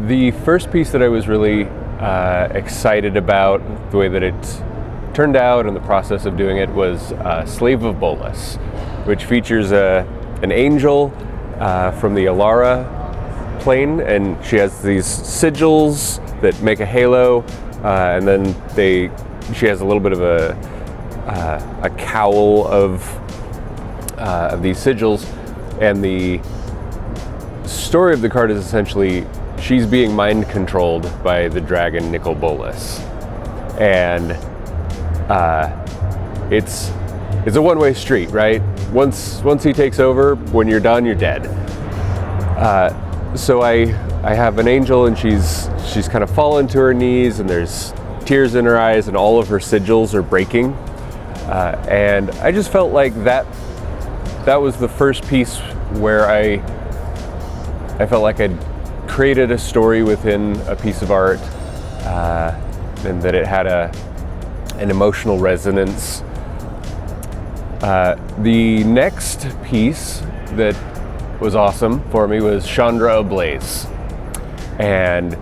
The first piece that I was really excited about, the way that it turned out and the process of doing it, was Slave of Bolas, which features an angel from the Alara plane, and she has these sigils that make a halo, and then she has a little bit of a cowl of these sigils, and the story of the card is essentially she's being mind controlled by the dragon Nicol Bolas, and it's a one-way street, right? Once he takes over, when you're done, you're dead. So I have an angel, and she's kind of fallen to her knees, and there's tears in her eyes, and all of her sigils are breaking. And I just felt like that was the first piece where I felt like I'd created a story within a piece of art, and that it had an emotional resonance. The next piece that was awesome for me was Shandra Blaze. And,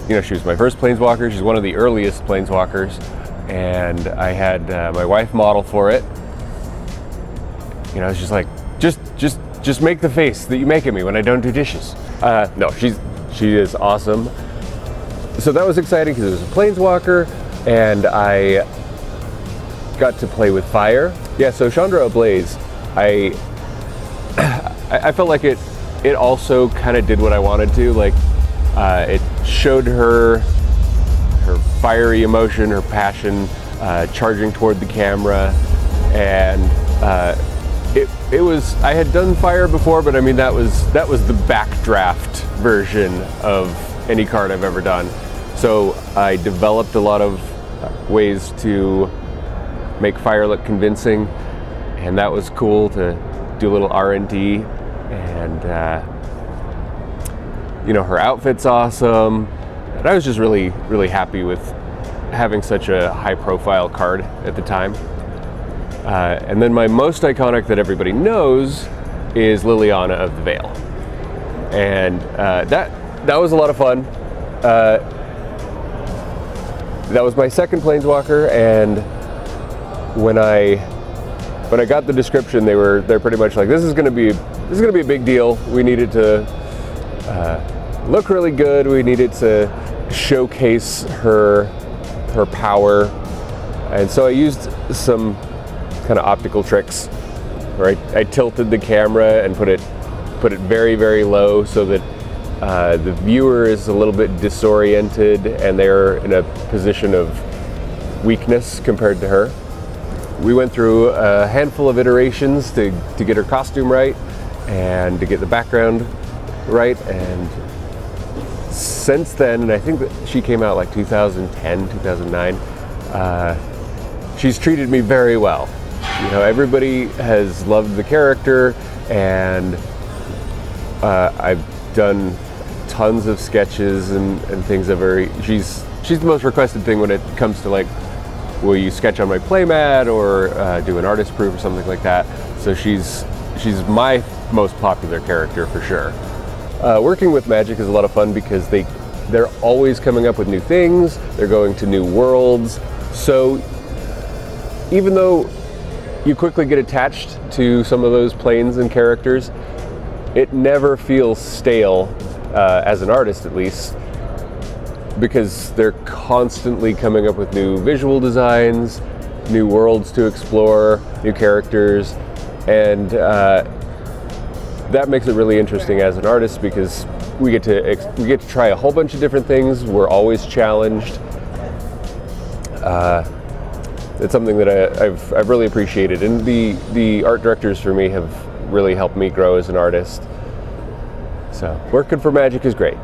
she was my first planeswalker. She's one of the earliest planeswalkers. And I had my wife model for it. I was just like, just make the face that you make at me when I don't do dishes. No, she is awesome. So that was exciting because it was a planeswalker, and I got to play with fire. Yeah, so Shandra Blaze, I felt like it also kind of did what I wanted to. Like, it showed her fiery emotion, her passion, charging toward the camera, and it was. I had done fire before, but I mean that was the backdraft version of any card I've ever done. So I developed a lot of ways to make fire look convincing, and that was cool to do a little R&D. And her outfit's awesome, and I was just really, really happy with having such a high-profile card at the time. And then my most iconic that everybody knows is Liliana of the Veil, and that was a lot of fun. That was my second planeswalker, and when I got the description, they're pretty much like, this is gonna be a big deal. We need it to look really good. We need it to showcase her power, and so I used some kind of optical tricks where I tilted the camera and put it very, very low so that the viewer is a little bit disoriented and they're in a position of weakness compared to her. We went through a handful of iterations to get her costume right and to get the background right, and since then, and I think that she came out like 2010, 2009, she's treated me very well. Everybody has loved the character, and I've done tons of sketches and things of her. She's the most requested thing when it comes to, like, will you sketch on my playmat or do an artist proof or something like that. So she's my most popular character for sure. Working with Magic is a lot of fun because they're always coming up with new things. They're going to new worlds. So even though you quickly get attached to some of those planes and characters, it never feels stale, as an artist at least, because they're constantly coming up with new visual designs, new worlds to explore, new characters, and that makes it really interesting as an artist because we get to try a whole bunch of different things. We're always challenged. It's something that I've really appreciated, and the art directors for me have really helped me grow as an artist. So working for Magic is great.